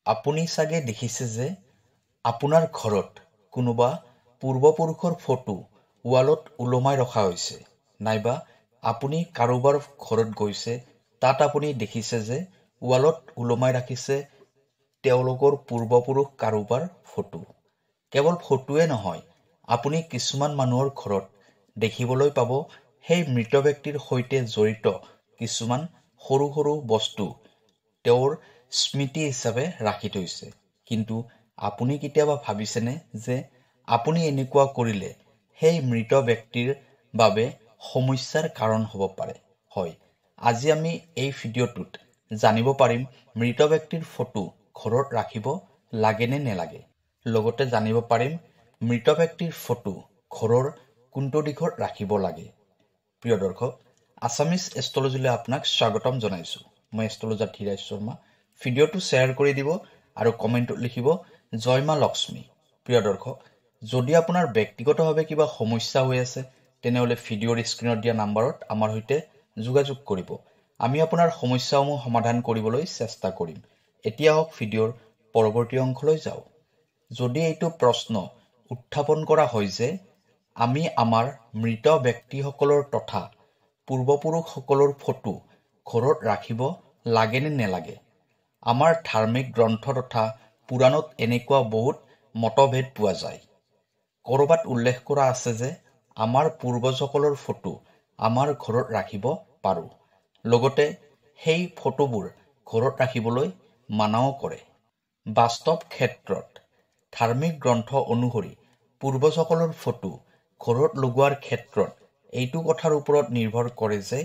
আপুনি চাগে দেখিছে যে আপোনাৰ ঘৰত কোনোবা পূৰ্বপুৰুষৰ ফটো ৱালত ওলমাই ৰখা হৈছে, নাইবা আপুনি কাৰোবাৰ ঘৰত গৈছে, তাত আপুনি দেখিছে যে ৱালত ওলমাই ৰাখিছে তেওঁলোকৰ পূৰ্বপুৰুষ কাৰোবাৰ ফটো। কেৱল ফটোৱে নহয়, আপুনি কিছুমান মানুহৰ ঘৰত দেখিবলৈ পাব সেই মৃত ব্যক্তিৰ সৈতে জড়িত কিছুমান সৰু সৰু বস্তু তেওঁৰ স্মৃতি হিচাপে ৰাখি থৈছে। কিন্তু আপুনি কেতিয়াবা ভাবিছেনে যে আপুনি এনেকুৱা কৰিলে সেই মৃত ব্যক্তিৰ বাবে সমস্যাৰ কাৰণ হ'ব পাৰে? হয়, আজি আমি এই ভিডিঅ'টোত জানিব পাৰিম মৃত ব্যক্তিৰ ফটো ঘৰত ৰাখিব লাগে নে নেলাগে। লগতে জানিব পাৰিম মৃত ব্যক্তিৰ ফটো ঘৰৰ কোনটো দিশত ৰাখিব লাগে। প্ৰিয় দৰ্শক, আছামিজ এষ্ট্ৰলজীলৈ আপোনাক স্বাগতম জনাইছোঁ। মই এষ্ট্ৰলজাৰ ধীৰাজ শৰ্মা। ভিডিঅ'টো শ্বেয়াৰ কৰি দিব আৰু কমেণ্টত লিখিব জয় মা লক্ষ্মী। প্ৰিয় দৰ্শক, যদি আপোনাৰ ব্যক্তিগতভাৱে কিবা সমস্যা হৈ আছে, তেনেহ'লে ভিডিঅ'ৰ স্ক্ৰীণত দিয়া নাম্বাৰত আমাৰ সৈতে যোগাযোগ কৰিব। আমি আপোনাৰ সমস্যাসমূহ সমাধান কৰিবলৈ চেষ্টা কৰিম। এতিয়া হওক ভিডিঅ'ৰ পৰৱৰ্তী অংশলৈ যাওঁ। যদি এইটো প্ৰশ্ন উত্থাপন কৰা হয় যে আমি আমাৰ মৃত ব্যক্তিসকলৰ তথা পূৰ্বপুৰুষসকলৰ ফটো ঘৰত ৰাখিব লাগে নে নেলাগে। আমাৰ ধাৰ্মিক গ্ৰন্থ তথা পুৰাণত এনেকুৱা বহুত মতভেদ পোৱা যায়। ক'ৰবাত উল্লেখ কৰা আছে যে আমাৰ পূৰ্বজসকলৰ ফটো আমাৰ ঘৰত ৰাখিব পাৰোঁ। লগতে সেই ফটোবোৰ ঘৰত ৰাখিবলৈ মানাও কৰে। বাস্তৱ ক্ষেত্ৰত ধাৰ্মিক গ্ৰন্থ অনুসৰি পূৰ্বজসকলৰ ফটো ঘৰত লগোৱাৰ ক্ষেত্ৰত এইটো কথাৰ ওপৰত নিৰ্ভৰ কৰে যে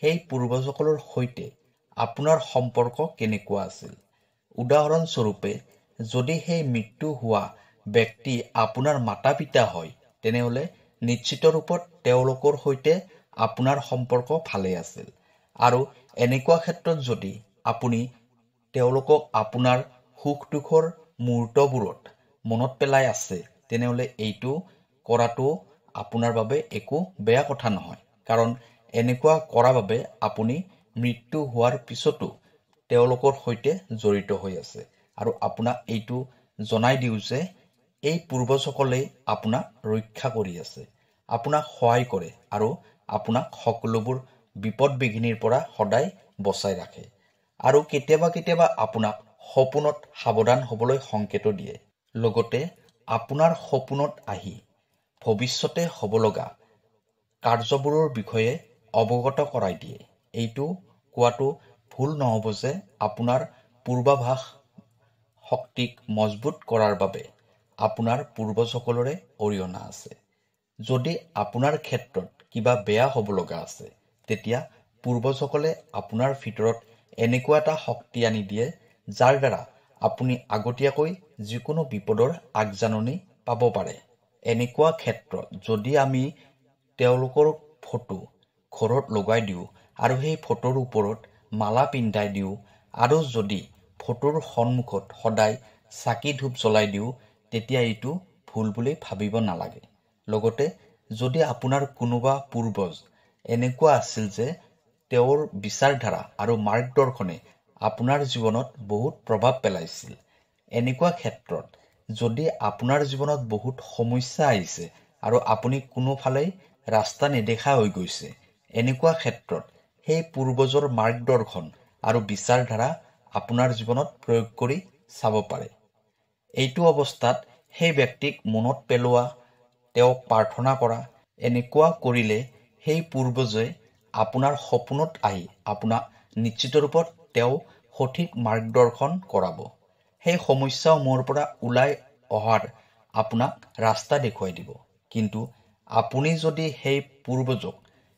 সেই পূৰ্বজসকলৰ সৈতে আপোনাৰ সম্পৰ্ক কেনেকুৱা আছিল। উদাহৰণস্বৰূপে, যদি সেই মৃত্যু হোৱা ব্যক্তি আপোনাৰ মাতা পিতা হয়, তেনেহ'লে নিশ্চিত ৰূপত তেওঁলোকৰ সৈতে আপোনাৰ সম্পৰ্ক ভালে আছিল। আৰু এনেকুৱা ক্ষেত্ৰত যদি আপুনি তেওঁলোকক আপোনাৰ সুখ দুখৰ মুহূৰ্তবোৰত মনত পেলাই আছে, তেনেহ'লে এইটো কৰাটো আপোনাৰ বাবে একো বেয়া কথা নহয়। কাৰণ এনেকুৱা কৰাৰ বাবে আপুনি মৃত্যু হোৱাৰ পিছতো তেওঁলোকৰ সৈতে জড়িত হৈ আছে। আৰু আপোনাক এইটো জনাই দিওঁ যে এই পূৰ্বজসকলেই আপোনাক ৰক্ষা কৰি আছে, আপোনাক সহায় কৰে আৰু আপোনাক সকলোবোৰ বিপদ বিঘিনিৰ পৰা সদায় বচাই ৰাখে। আৰু কেতিয়াবা আপোনাক সপোনত সাৱধান হ'বলৈ সংকেতো দিয়ে। লগতে আপোনাৰ সপোনত আহি ভৱিষ্যতে হ'ব লগা কাৰ্যবোৰৰ বিষয়ে অৱগত কৰাই দিয়ে। এইটো কোৱাটো ভুল নহ'ব যে আপোনাৰ পূৰ্বাভাস শক্তিক মজবুত কৰাৰ বাবে আপোনাৰ পূৰ্বজসকলৰে অৰিহণা আছে। যদি আপোনাৰ ক্ষেত্ৰত কিবা বেয়া হ'ব লগা আছে, তেতিয়া পূৰ্বজসকলে আপোনাৰ ভিতৰত এনেকুৱা এটা শক্তি আনি দিয়ে যাৰ দ্বাৰা আপুনি আগতীয়াকৈ যিকোনো বিপদৰ আগজাননী পাব পাৰে। এনেকুৱা ক্ষেত্ৰত যদি আমি তেওঁলোকৰ ফটো ঘৰত লগাই দিওঁ আৰু সেই ফটোৰ ওপৰত মালা পিন্ধাই দিওঁ আৰু যদি ফটোৰ সন্মুখত সদায় চাকি ধূপ জ্বলাই দিওঁ, তেতিয়া এইটো ভুল বুলি ভাবিব নালাগে। লগতে যদি আপোনাৰ কোনোবা পূৰ্বজ এনেকুৱা আছিল যে তেওঁৰ বিচাৰধাৰা আৰু মাৰ্গদৰ্শনে আপোনাৰ জীৱনত বহুত প্ৰভাৱ পেলাইছিল, এনেকুৱা ক্ষেত্ৰত যদি আপোনাৰ জীৱনত বহুত সমস্যা আহিছে আৰু আপুনি কোনোফালেই ৰাস্তা নেদেখা হৈ গৈছে, এনেকুৱা ক্ষেত্ৰত সেই পূৰ্বজৰ মাৰ্গদৰ্শন আৰু বিচাৰধাৰা আপোনাৰ জীৱনত প্ৰয়োগ কৰি চাব পাৰে। এইটো অৱস্থাত সেই ব্যক্তিক মনত পেলোৱা, তেওঁক প্ৰাৰ্থনা কৰা, এনেকুৱা কৰিলে সেই পূৰ্বজে আপোনাৰ সপোনত আহি আপোনাক নিশ্চিত ৰূপত তেওঁ সঠিক মাৰ্গদৰ্শন কৰাব। সেই সমস্যাসমূহৰ পৰা ওলাই অহাৰ আপোনাক ৰাস্তা দেখুৱাই দিব। কিন্তু আপুনি যদি সেই পূৰ্বজক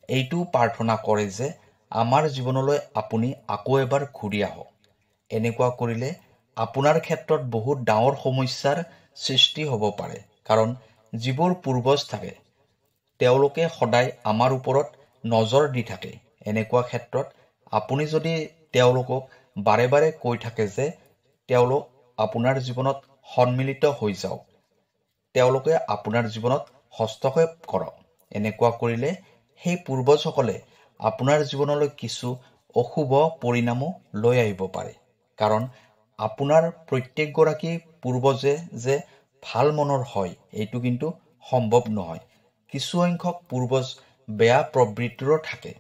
এইটো প্ৰাৰ্থনা কৰে যে আমাৰ জীৱনলৈ আপুনি আকৌ এবাৰ ঘূৰি আহক, এনেকুৱা কৰিলে আপোনাৰ ক্ষেত্ৰত বহুত ডাঙৰ সমস্যাৰ সৃষ্টি হ'ব পাৰে। কাৰণ যিবোৰ পূৰ্বজ থাকে তেওঁলোকে সদায় আমাৰ ওপৰত নজৰ দি থাকে। এনেকুৱা ক্ষেত্ৰত আপুনি যদি তেওঁলোকক বাৰে বাৰে কৈ থাকে যে তেওঁলোক আপোনাৰ জীৱনত সন্মিলিত হৈ যাওক, তেওঁলোকে আপোনাৰ জীৱনত হস্তক্ষেপ কৰক, এনেকুৱা কৰিলে সেই পূৰ্বজসকলে আপোনাৰ জীৱনলৈ কিছু অশুভ পৰিণামো লৈ আহিব পাৰে। কাৰণ আপোনাৰ প্ৰত্যেকগৰাকী পূৰ্বজে যে ভাল মনৰ হয় এইটো কিন্তু সম্ভৱ নহয়। কিছু সংখ্যক পূৰ্বজ বেয়া প্ৰবৃত্তিৰো থাকে।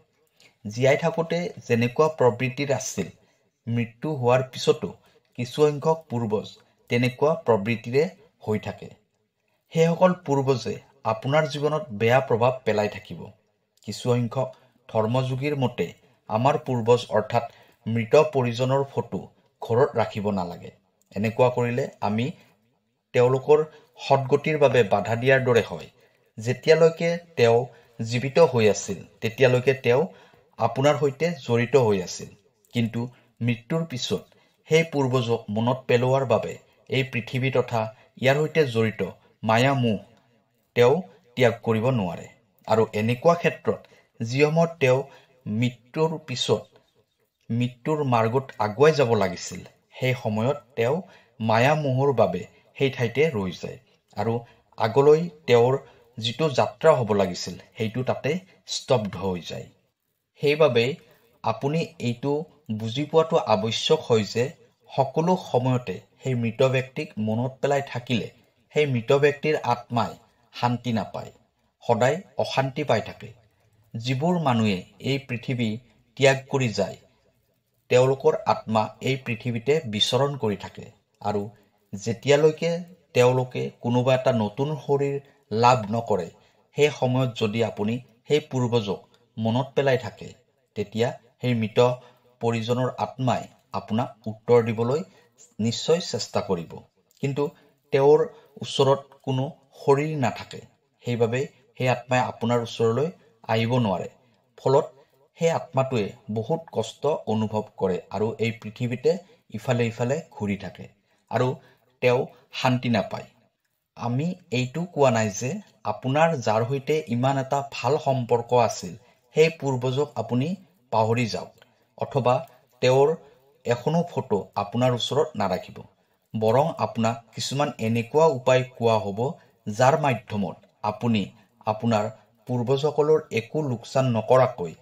জীয়াই থাকোঁতে যেনেকুৱা প্ৰবৃত্তিৰ আছিল, মৃত্যু হোৱাৰ পিছতো কিছু সংখ্যক পূৰ্বজ তেনেকুৱা প্ৰবৃত্তিৰে হৈ থাকে। সেইসকল পূৰ্বজে আপোনাৰ জীৱনত বেয়া প্ৰভাৱ পেলাই থাকিব। কিছু সংখ্যক ধৰ্মযোগীৰ মতে আমাৰ পূৰ্বজ অৰ্থাৎ মৃত পৰিজনৰ ফটো ঘৰত ৰাখিব নালাগে। এনেকুৱা কৰিলে আমি তেওঁলোকৰ সদ্গতিৰ বাবে বাধা দিয়াৰ দৰে হয়। যেতিয়ালৈকে তেওঁ জীৱিত হৈ আছিল তেতিয়ালৈকে তেওঁ আপোনাৰ সৈতে জড়িত হৈ আছিল। কিন্তু মৃত্যুৰ পিছত সেই পূৰ্বজক মনত পেলোৱাৰ বাবে এই পৃথিৱী তথা ইয়াৰ সৈতে জড়িত মায়া মোহ তেওঁ ত্যাগ কৰিব নোৱাৰে। আৰু এনেকুৱা ক্ষেত্ৰত যি সময়ত তেওঁ মৃত্যুৰ পিছত মৃত্যুৰ মাৰ্গত আগুৱাই যাব লাগিছিল, সেই সময়ত তেওঁ মায়া মোহৰ বাবে সেই ঠাইতে ৰৈ যায় আৰু আগলৈ তেওঁৰ যিটো যাত্ৰা হ'ব লাগিছিল সেইটো তাতে স্তব্ধ হৈ যায়। সেইবাবে আপুনি এইটো বুজি পোৱাটো আৱশ্যক হয় যে সকলো সময়তে সেই মৃত ব্যক্তিক মনত পেলাই থাকিলে সেই মৃত ব্যক্তিৰ আত্মাই শান্তি নাপায়, সদায় অশান্তি পাই থাকে। যিবোৰ মানুহে এই পৃথিৱী ত্যাগ কৰি যায় তেওঁলোকৰ আত্মা এই পৃথিৱীতে বিচৰণ কৰি থাকে আৰু যেতিয়ালৈকে তেওঁলোকে কোনোবা এটা নতুন শৰীৰ লাভ নকৰে সেই সময়ত যদি আপুনি সেই পূৰ্বজক মনত পেলাই থাকে তেতিয়া সেই মৃত পৰিজনৰ আত্মাই আপোনাক উত্তৰ দিবলৈ নিশ্চয় চেষ্টা কৰিব। কিন্তু তেওঁৰ ওচৰত কোনো শৰীৰ নাথাকে, সেইবাবে সেই আত্মাই আপোনাৰ ওচৰলৈ আহিব নোৱাৰে। ফলত সেই আত্মাটোৱে বহুত কষ্ট অনুভৱ কৰে আৰু এই পৃথিৱীতে ইফালে ইফালে ঘূৰি থাকে আৰু তেওঁ শান্তি নাপায়। আমি এইটো কোৱা নাই যে আপোনাৰ যাৰ সৈতে ইমান এটা ভাল সম্পৰ্ক আছিল সেই পূৰ্বজক আপুনি পাহৰি যাওক অথবা তেওঁৰ এখনো ফটো আপোনাৰ ওচৰত নাৰাখিব। বৰং আপোনাক কিছুমান এনেকুৱা উপায় কোৱা হ'ব যাৰ মাধ্যমত আপুনি আপোনাৰ পূৰ্বজসকলৰ একো লোকচান নকৰাকৈ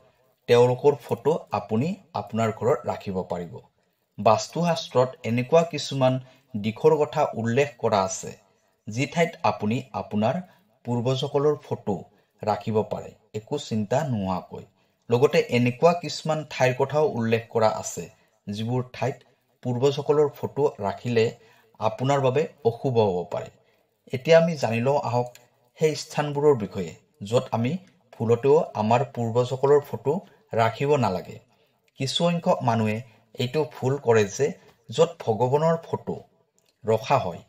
তেওঁলোকৰ ফটো আপুনি আপোনাৰ ঘৰত ৰাখিব পাৰিব। বাস্তুশাস্ত্ৰত এনেকুৱা কিছুমান দিশৰ কথা উল্লেখ কৰা আছে যি ঠাইত আপুনি আপোনাৰ পূৰ্বজসকলৰ ফটো ৰাখিব পাৰে একো চিন্তা নোহোৱাকৈ। লগতে এনেকুৱা কিছুমান ঠাইৰ কথাও উল্লেখ কৰা আছে যিবোৰ ঠাইত পূৰ্বজসকলৰ ফটো ৰাখিলে আপোনাৰ বাবে অশুভ হ'ব পাৰে। এতিয়া আমি জানি লওঁ আহক সেই স্থানবোৰৰ বিষয়ে য'ত আমি ভুলতেও আমাৰ পূৰ্বজসকলৰ ফটো ৰাখিব নালাগে। কিছু সংখ্যক মানুহে এইটো ভুল কৰে যে য'ত ভগৱানৰ ফটো ৰখা হয়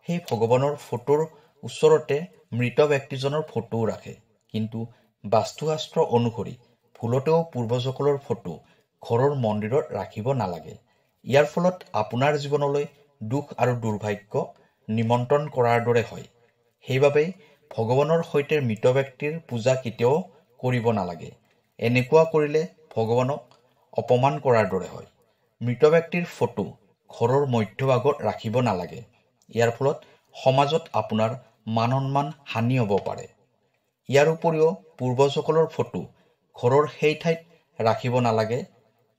সেই ভগৱানৰ ফটোৰ ওচৰতে মৃত ব্যক্তিজনৰ ফটোও ৰাখে। কিন্তু বাস্তুশাস্ত্ৰ অনুসৰি ভুলতেও পূৰ্বজসকলৰ ফটো ঘৰৰ মন্দিৰত ৰাখিব নালাগে। ইয়াৰ ফলত আপোনাৰ জীৱনলৈ দুখ আৰু দুৰ্ভাগ্য নিমন্ত্ৰণ কৰাৰ দৰে হয়। সেইবাবে ভগৱানৰ সৈতে মৃত ব্যক্তিৰ পূজা কেতিয়াও কৰিব নালাগে। এনেকুৱা কৰিলে ভগৱানক অপমান কৰাৰ দৰে হয়। মৃত ব্যক্তিৰ ফটো ঘৰৰ মধ্যভাগত ৰাখিব নালাগে। ইয়াৰ ফলত সমাজত আপোনাৰ মান সন্মান হানি হ'ব পাৰে। ইয়াৰ উপৰিও পূৰ্বজসকলৰ ফটো ঘৰৰ সেই ঠাইত ৰাখিব নালাগে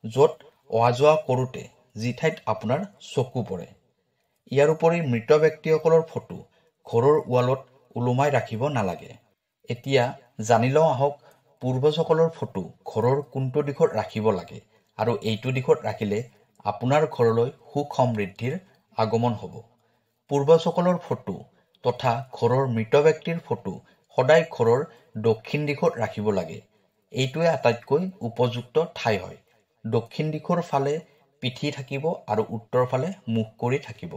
য'ত অহা যোৱা কৰোঁতে যি ঠাইত আপোনাৰ চকু পৰে। ইয়াৰ উপৰি মৃত ব্যক্তিসকলৰ ফটো ঘৰৰ ৱালত ওলোমাই ৰাখিব নালাগে। এতিয়া জানি লওঁ আহক পূৰ্বজসকলৰ ফটো ঘৰৰ কোনটো দিশত ৰাখিব লাগে আৰু এইটো দিশত ৰাখিলে আপোনাৰ ঘৰলৈ সুখ সমৃদ্ধিৰ আগমন হ'ব। পূৰ্বজসকলৰ ফটো তথা ঘৰৰ মৃত ব্যক্তিৰ ফটো সদায় ঘৰৰ দক্ষিণ দিশত ৰাখিব লাগে। এইটোৱে আটাইতকৈ উপযুক্ত ঠাই হয়। দক্ষিণ দিশৰ ফালে পিঠি থাকিব আৰু উত্তৰ ফালে মুখ কৰি থাকিব।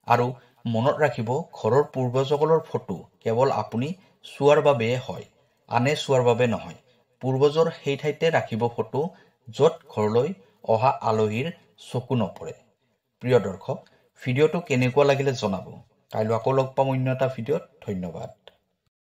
আৰু মনত ৰাখিব ঘৰৰ পূৰ্বজসকলৰ ফটো কেৱল আপুনি চোৱাৰ বাবেহে হয়, আনে চোৱাৰ বাবে নহয়। পূৰ্বজৰ সেই ঠাইতে ৰাখিব ফটো য'ত ঘৰলৈ অহা আলহীৰ চকু নপৰে। প্ৰিয় দৰ্শক, ভিডিঅ'টো কেনেকুৱা লাগিলে জনাব। কাইলৈ আকৌ লগ পাম অন্য এটা ভিডিঅ'ত। ধন্যবাদ।